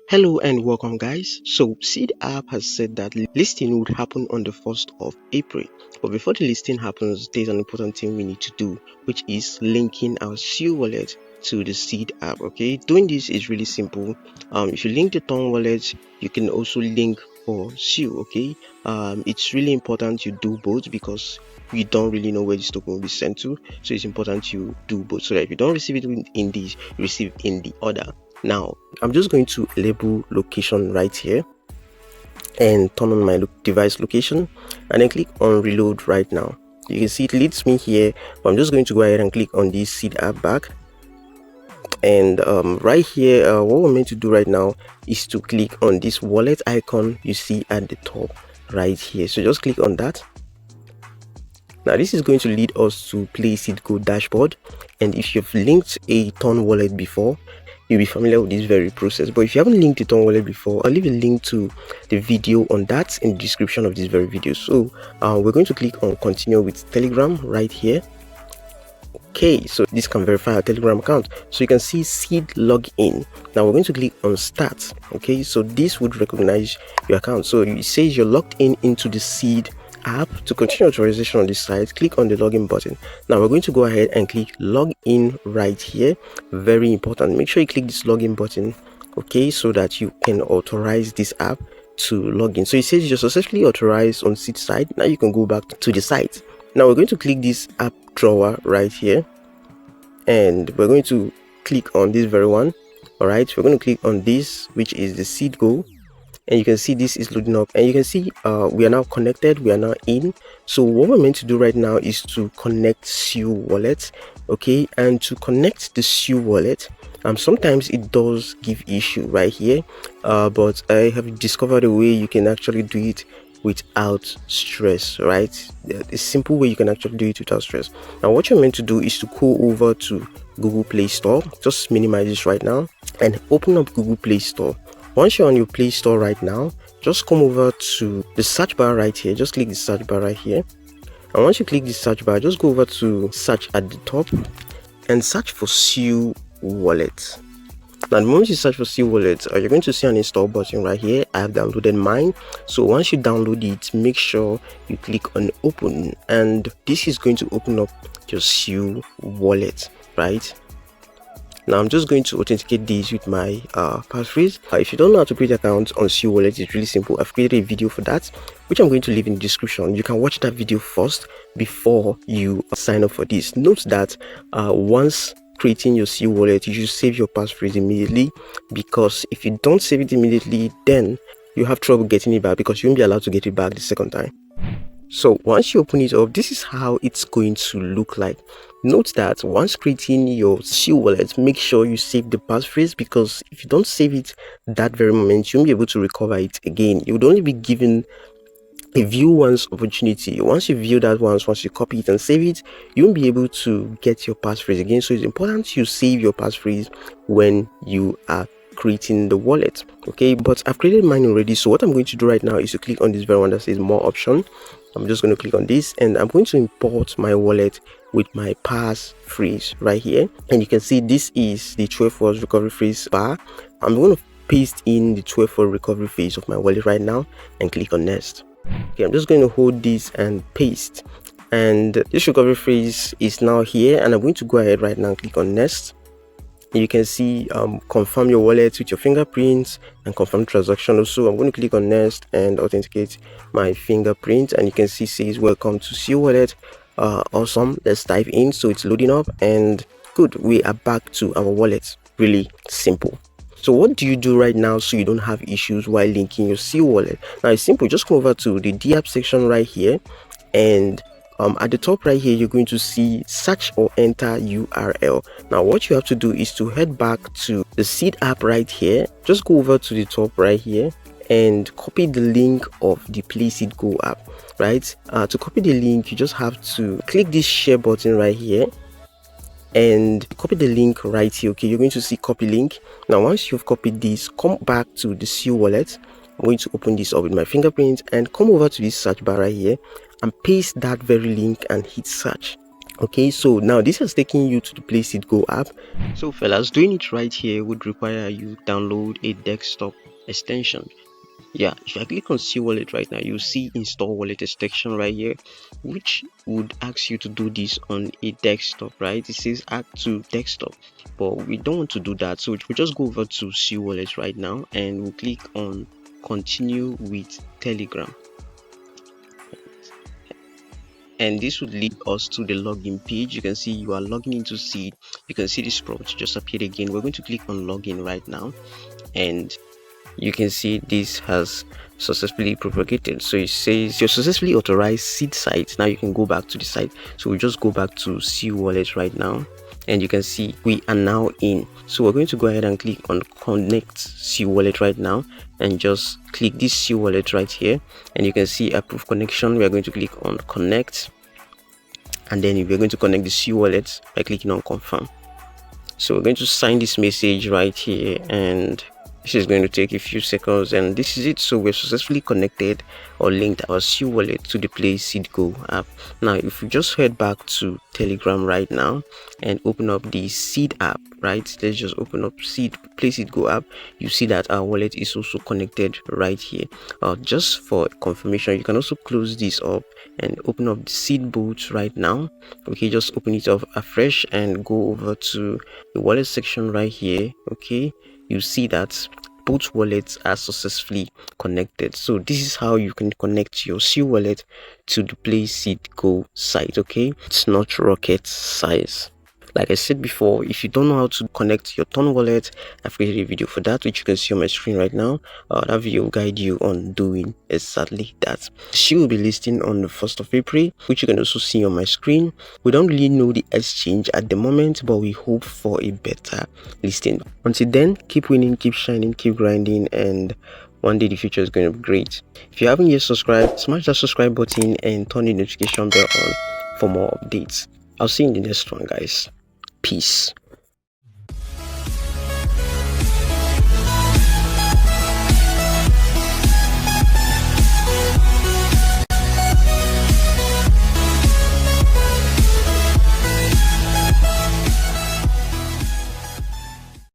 Hello and welcome, guys. So, Seed app has said that listing would happen on the 1st of April. But before the listing happens, there's an important thing we need to do, which is linking our Sui Wallet to the Seed app. Okay, doing this is really simple. If you link the Ton wallet, you can also link for Sui. Okay, it's really important you do both because we don't really know where this token will be sent to. So, it's important you do both so that if you don't receive it in this, you receive in the other. Now, I'm just going to label location right here and turn on my device location and then click on reload right now. You can see it leads me here, but I'm just going to go ahead and click on this Seed app back. And right here, what we're meant to do right now is to click on this wallet icon you see at the top right here. So just click on that. Now this is going to lead us to PlaySeedGo dashboard, and if you've linked a Ton wallet before, you'll be familiar with this very process. But if you haven't linked a Ton wallet before, I'll leave a link to the video on that in the description of this very video. So we're going to click on continue with Telegram right here. Okay, so this can verify our Telegram account. So you can see Seed login. Now we're going to click on start. Okay, so this would recognize your account. So it says you're logged in into the Seed app. To continue authorization on this site, click on the login button. Now we're going to go ahead and click login right here. Very important, make sure you click this login button, okay, so that you can authorize this app to login. So it says you're successfully authorized on Seed site. Now you can go back to the site. Now we're going to click this app drawer right here, and we're going to click on this very one. All right, we're going to click on this, which is the Seed Go. And you can see this is loading up, and you can see we are now connected, we are now in. So what we're meant to do right now is to connect Sui Wallet, okay. And to connect the Sui Wallet, sometimes it does give issue right here, but I have discovered a way you can actually do it without stress, right? A simple way you can actually do it without stress. Now what you're meant to do is to go over to Google Play Store. Just minimize this right now and open up Google Play Store. Once you're on your Play Store right now, just come over to the search bar right here. Just click the search bar right here. And once you click the search bar, just go over to search at the top and search for Sui Wallet. Now, the moment you search for Sui Wallet, you're going to see an install button right here. I have downloaded mine. So once you download it, make sure you click on open, and this is going to open up your Sui Wallet, right? Now I'm just going to authenticate this with my passphrase. If you don't know how to create an account on Sui Wallet, it's really simple. I've created a video for that, which I'm going to leave in the description. You can watch that video first before you sign up for this. Note that once creating your Sui Wallet, you should save your passphrase immediately, because if you don't save it immediately, then you have trouble getting it back, because you won't be allowed to get it back the second time. So once you open it up, this is how it's going to look like. Note that once creating your Sui Wallet, make sure you save the passphrase, because if you don't save it that very moment, you won't be able to recover it again. You would only be given a view once opportunity. Once you view that once you copy it and save it, you won't be able to get your passphrase again. So it's important you save your passphrase when you are creating the wallet, okay. But I've created mine already, so what I'm going to do right now is to click on this very one that says more option. I'm just going to click on this, and I'm going to import my wallet with my passphrase right here. And you can see this is the 12 hours recovery phrase bar. I'm going to paste in the 12 hour recovery phase of my wallet right now and click on next. Okay, I'm just going to hold this and paste, and this recovery phrase is now here, and I'm going to go ahead right now and click on next. You can see confirm your wallet with your fingerprints and confirm transaction. Also, I'm going to click on next and authenticate my fingerprint, and you can see says welcome to Sui Wallet. Awesome, let's dive in. So it's loading up, and good, we are back to our wallet. Really simple. So what do you do right now so you don't have issues while linking your Sui Wallet? Now it's simple. Just come over to the DApp section right here, and at the top right here, you're going to see search or enter URL. Now what you have to do is to head back to the Seed app right here. Just go over to the top right here and copy the link of the PlaySeedGo app, right? To copy the link, you just have to click this share button right here and copy the link right here. Okay, you're going to see copy link. Now once you've copied this, come back to the Sui Wallet. I'm going to open this up with my fingerprint and come over to this search bar right here and paste that very link and hit search. Okay, so now this has taken you to the Place It Go app. So fellas, doing it right here would require you download a desktop extension. Yeah, if I click on Sui Wallet right now, you see install wallet extension right here, which would ask you to do this on a desktop, right? It says add to desktop, but we don't want to do that. So we'll just go over to Sui Wallet right now and we'll click on continue with Telegram. And this would lead us to the login page. You can see you are logging into Seed. You can see this prompt just appeared again. We're going to click on login right now, and you can see this has successfully propagated. So it says you're successfully authorized Seed site. Now you can go back to the site. So we just go back to Sui Wallet right now, and you can see we are now in. So we're going to go ahead and click on connect Sui Wallet right now, and just click this Sui Wallet right here, and you can see approve connection. We are going to click on connect, and then we're going to connect the Sui Wallet by clicking on confirm. So we're going to sign this message right here, and this is going to take a few seconds, and this is it. So we're successfully connected or linked our Sui Wallet to the Place It Go app. Now if we just head back to Telegram right now and open up the Seed app, right? Let's just open up Seed Place It Go app. You see that our wallet is also connected right here. Just for confirmation, you can also close this up and open up the Seed boot right now. Okay, just open it up afresh and go over to the wallet section right here. Okay, you see that both wallets are successfully connected. So this is how you can connect your Sui Wallet to the Place It Go site. Okay, it's not rocket science. Like I said before, if you don't know how to connect your Ton wallet, I've created a video for that, which you can see on my screen right now. That video will guide you on doing exactly that. She will be listing on the 1st of April, which you can also see on my screen. We don't really know the exchange at the moment, but we hope for a better listing. Until then, keep winning, keep shining, keep grinding, and one day the future is going to be great. If you haven't yet subscribed, smash that subscribe button and turn the notification bell on for more updates. I'll see you in the next one, guys. Peace.